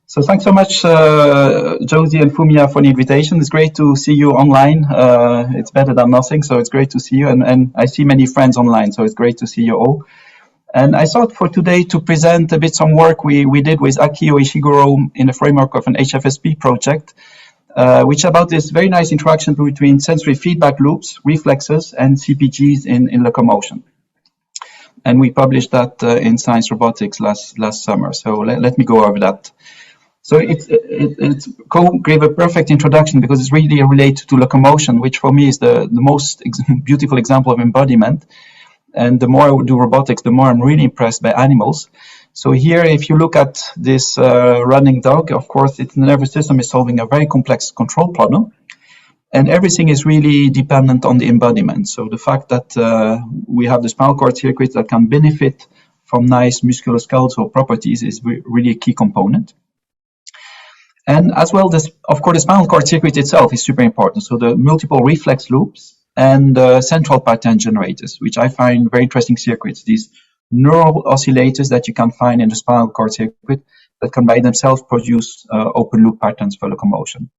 So thanks so much, Josie and Fumia, for the invitation. It's great to see you online. It's better than nothing, so it's great to see you. And I see many friends online, so it's great to see you all. And I thought for today to present a bit some work we did with Akio Ishiguro in the framework of an HFSP project, which about this very nice interaction between sensory feedback loops, reflexes, and CPGs in locomotion. And we published that in Science Robotics last summer. So let me go over that. So it's gave a perfect introduction because it's really related to locomotion, which for me is the most beautiful example of embodiment. And the more I do robotics, the more I'm really impressed by animals. So here, if you look at this running dog, of course, its nervous system is solving a very complex control problem. And everything is really dependent on the embodiment. So the fact that we have the spinal cord circuits that can benefit from nice musculoskeletal properties is really a key component. And as well, of course, the spinal cord circuit itself is super important. So the multiple reflex loops and central pattern generators, which I find very interesting circuits, these neural oscillators that you can find in the spinal cord circuit that can by themselves produce open loop patterns for locomotion.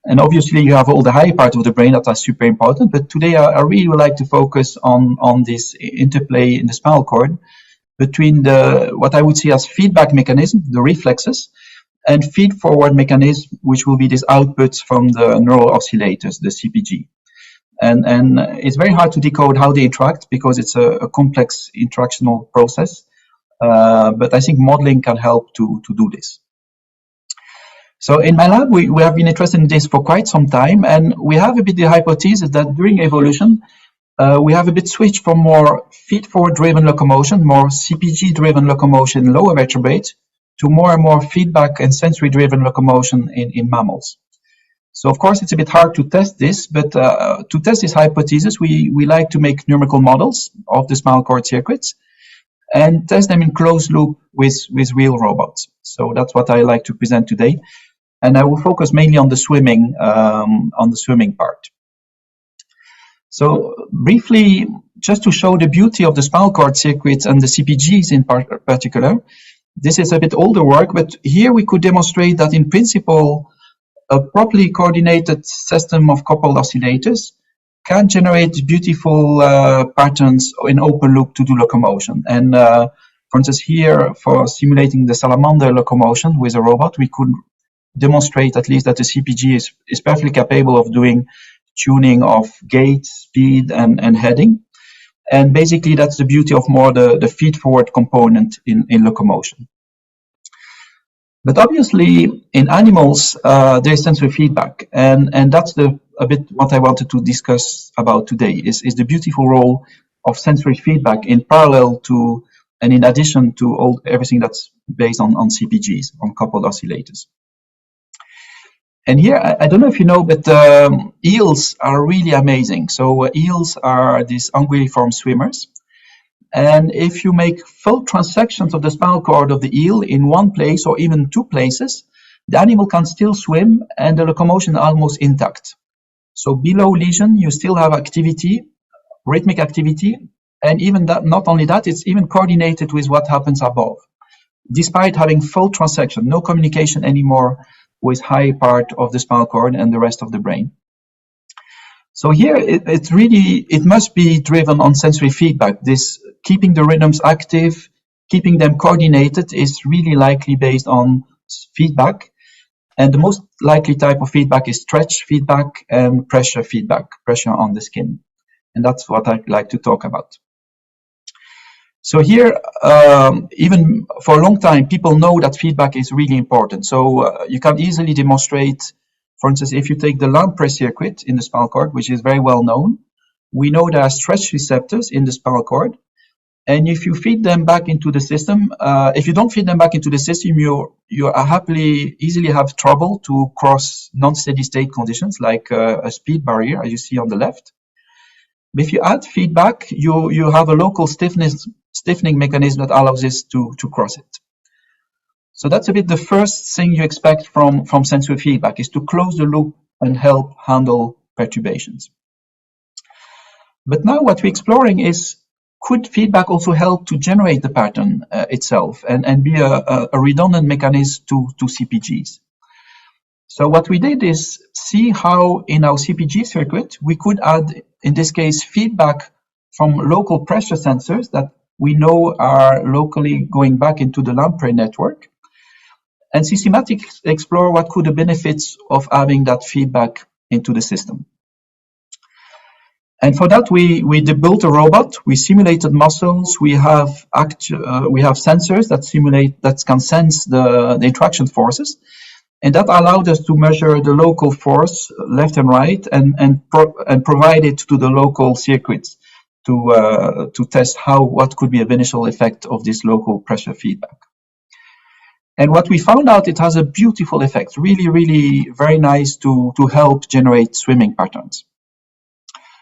And obviously you have all the higher part of the brain that are super important, but today I really would like to focus on this interplay in the spinal cord between what I would see as feedback mechanism, the reflexes, and feed-forward mechanism, which will be these outputs from the neural oscillators, the CPG. And it's very hard to decode how they interact because it's a complex interactional process. But I think modeling can help to do this. So in my lab, we have been interested in this for quite some time, and we have a bit the hypothesis that during evolution, we have a bit switched from more feed-forward driven locomotion, more CPG driven locomotion in lower vertebrates, to more and more feedback and sensory driven locomotion in mammals. So of course it's a bit hard to test this, but to test this hypothesis, we like to make numerical models of the spinal cord circuits and test them in closed loop with real robots. So that's what I like to present today. And I will focus mainly on the swimming part. So briefly, just to show the beauty of the spinal cord circuits and the CPGs in particular, this is a bit older work, but here we could demonstrate that in principle, a properly coordinated system of coupled oscillators can generate beautiful patterns in open loop to do locomotion. And for instance, here for simulating the salamander locomotion with a robot, we could demonstrate at least that the CPG is perfectly capable of doing tuning of gait, speed, and heading. And basically, that's the beauty of more the feed-forward component in locomotion. But obviously, in animals, there is sensory feedback, and that's a bit what I wanted to discuss about today, is the beautiful role of sensory feedback in parallel to, and in addition to everything that's based on CPGs, on coupled oscillators. And here, I don't know if you know, but eels are really amazing. So eels are these anguilliform swimmers. And if you make full transections of the spinal cord of the eel in one place or even two places, the animal can still swim and the locomotion is almost intact. So below lesion, you still have activity, rhythmic activity, and even that, not only that, it's even coordinated with what happens above, despite having full transection, no communication anymore with high part of the spinal cord and the rest of the brain. So here, it must be driven on sensory feedback. This keeping the rhythms active, keeping them coordinated is really likely based on feedback. And the most likely type of feedback is stretch feedback and pressure feedback, pressure on the skin. And that's what I'd like to talk about. So here, even for a long time, people know that feedback is really important. So you can easily demonstrate, for instance, if you take the Lamprey circuit in the spinal cord, which is very well known, we know there are stretch receptors in the spinal cord. And if you feed them back into the system, if you don't feed them back into the system, you easily have trouble to cross non-steady state conditions like a speed barrier, as you see on the left. If you add feedback, you have a local stiffening mechanism that allows this to cross it. So that's a bit the first thing you expect from sensory feedback, is to close the loop and help handle perturbations. But now what we're exploring is, could feedback also help to generate the pattern itself and be a redundant mechanism to CPGs? So what we did is see how in our CPG circuit we could add, in this case, feedback from local pressure sensors that we know are locally going back into the lamprey network, and systematically explore what could the benefits of having that feedback into the system. And for that, we built a robot. We simulated muscles. We have sensors that can sense the interaction forces, and that allowed us to measure the local force left and right, and provide it to the local circuits to test what could be a beneficial effect of this local pressure feedback. And what we found out, it has a beautiful effect, really, really very nice to help generate swimming patterns.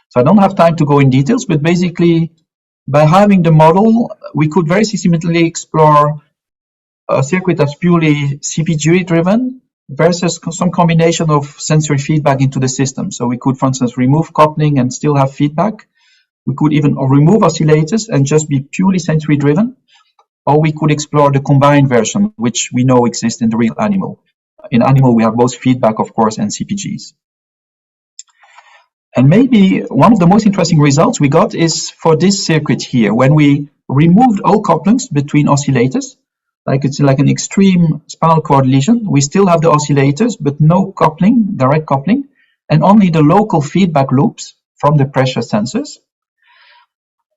So I don't have time to go in details, but basically, by having the model, we could very systematically explore a circuit that's purely CPG driven versus some combination of sensory feedback into the system. So we could, for instance, remove coupling and still have feedback. We could even remove oscillators and just be purely sensory driven. Or we could explore the combined version, which we know exists in the real animal. In animal, we have both feedback, of course, and CPGs. And maybe one of the most interesting results we got is for this circuit here, when we removed all couplings between oscillators, like it's like an extreme spinal cord lesion, we still have the oscillators, but no coupling, direct coupling, and only the local feedback loops from the pressure sensors.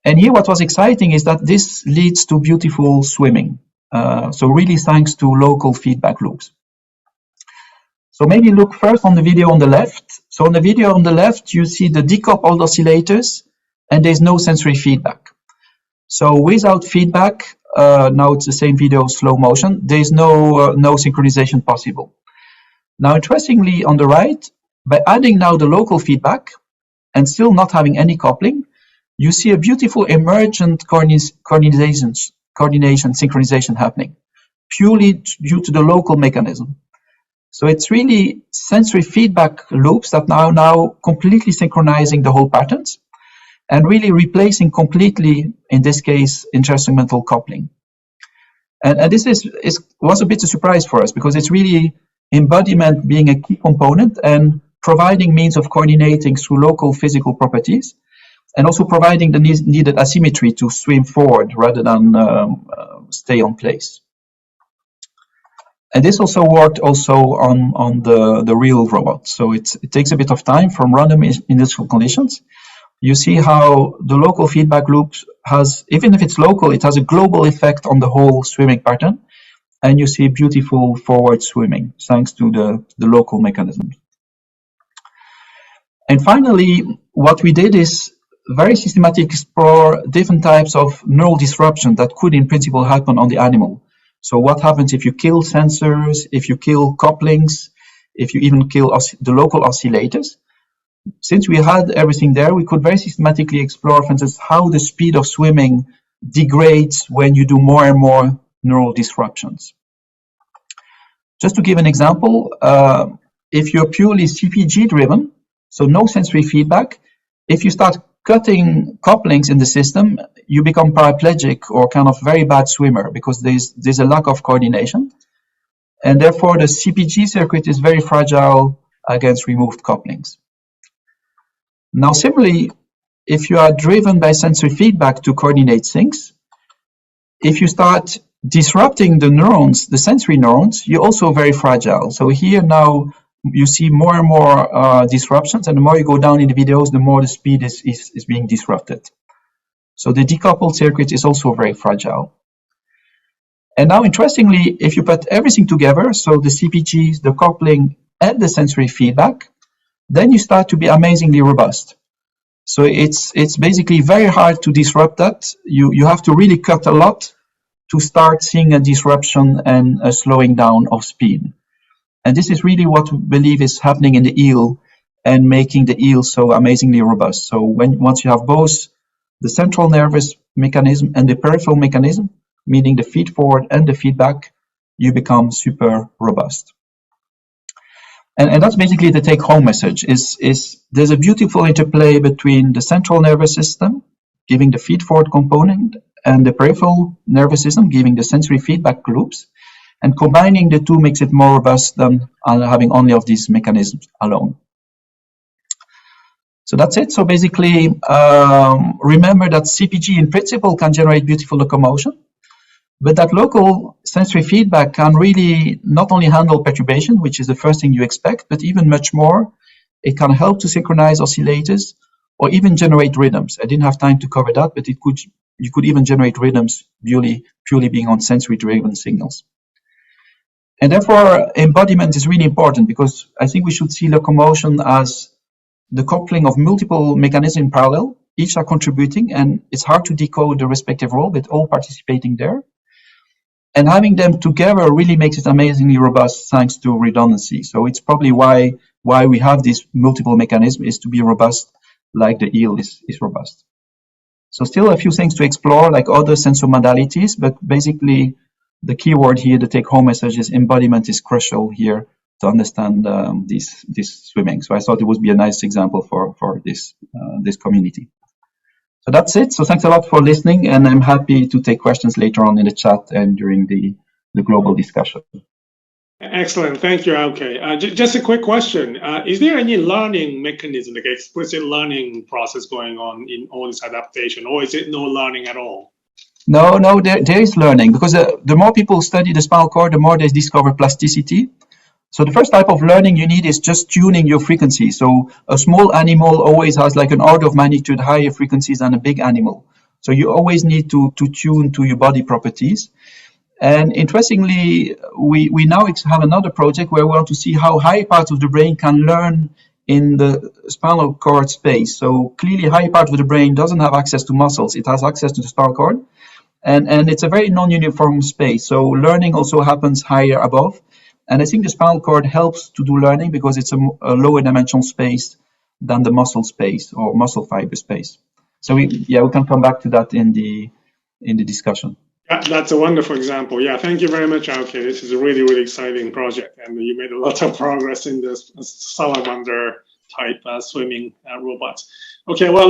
And here what was exciting is that this leads to beautiful swimming. So really thanks to local feedback loops. So maybe look first on the video on the left. So on the video on the left, you see the decoupled oscillators, and there's no sensory feedback. So without feedback, now it's the same video, slow motion, there's no synchronization possible. Now, interestingly, on the right, by adding now the local feedback and still not having any coupling, you see a beautiful emergent coordination, synchronization happening, purely due to the local mechanism. So it's really sensory feedback loops that are now completely synchronizing the whole patterns and really replacing completely, in this case, instrumental coupling. And this was a bit of a surprise for us, because it's really embodiment being a key component and providing means of coordinating through local physical properties, and also providing the needed asymmetry to swim forward rather than stay on place. And this also worked on the real robot. So it takes a bit of time from random industrial conditions. You see how the local feedback loop has, even if it's local, it has a global effect on the whole swimming pattern. And you see beautiful forward swimming thanks to the local mechanism. And finally, what we did is very systematically explore different types of neural disruption that could in principle happen on the animal. So what happens if you kill sensors, if you kill couplings, if you even kill the local oscillators? Since we had everything there, we could very systematically explore, for instance, how the speed of swimming degrades when you do more and more neural disruptions. Just to give an example, if you're purely CPG driven, so no sensory feedback, if you start cutting couplings in the system, you become paraplegic or kind of very bad swimmer, because there's a lack of coordination. And therefore, the CPG circuit is very fragile against removed couplings. Now, similarly, if you are driven by sensory feedback to coordinate things, if you start disrupting the neurons, the sensory neurons, you're also very fragile. So here now, you see more and more disruptions, and the more you go down in the videos, the more the speed is being disrupted. So the decoupled circuit is also very fragile. And now, interestingly, if you put everything together, so the CPGs, the coupling, and the sensory feedback, then you start to be amazingly robust. So it's basically very hard to disrupt that. You have to really cut a lot to start seeing a disruption and a slowing down of speed. And this is really what we believe is happening in the eel and making the eel so amazingly robust. So once you have both the central nervous mechanism and the peripheral mechanism, meaning the feed forward and the feedback, you become super robust. And that's basically the take-home message, is there's a beautiful interplay between the central nervous system, giving the feed-forward component, and the peripheral nervous system, giving the sensory feedback loops. And combining the two makes it more robust than having only of these mechanisms alone. So that's it. So basically, remember that CPG in principle can generate beautiful locomotion, but that local sensory feedback can really not only handle perturbation, which is the first thing you expect, but even much more. It can help to synchronize oscillators or even generate rhythms. I didn't have time to cover that, but you could even generate rhythms purely being on sensory-driven signals. And therefore, embodiment is really important, because I think we should see locomotion as the coupling of multiple mechanisms in parallel. Each are contributing, and it's hard to decode the respective role, but all participating there. And having them together really makes it amazingly robust thanks to redundancy. So it's probably why we have these multiple mechanisms, is to be robust like the eel is robust. So still a few things to explore, like other sensor modalities, but basically the key word here, the take-home message, is embodiment is crucial here to understand this swimming. So I thought it would be a nice example for this community. So that's it. So thanks a lot for listening, and I'm happy to take questions later on in the chat and during the global discussion. Excellent. Thank you, Auke. Just a quick question. Is there any learning mechanism, like explicit learning process going on in all this adaptation, or is it no learning at all? No, there is learning, because the more people study the spinal cord, the more they discover plasticity. So the first type of learning you need is just tuning your frequency. So a small animal always has like an order of magnitude higher frequencies than a big animal. So you always need to tune to your body properties. And interestingly, we now have another project where we want to see how high parts of the brain can learn in the spinal cord space. So clearly, high part of the brain doesn't have access to muscles. It has access to the spinal cord. And it's a very non-uniform space. So learning also happens higher above. And I think the spinal cord helps to do learning because it's a lower dimensional space than the muscle space or muscle fiber space. So we can come back to that in the discussion. That's a wonderful example. Yeah, thank you very much, Auke. This is a really, really exciting project, and you made a lot of progress in this salamander type swimming robots. Okay, well,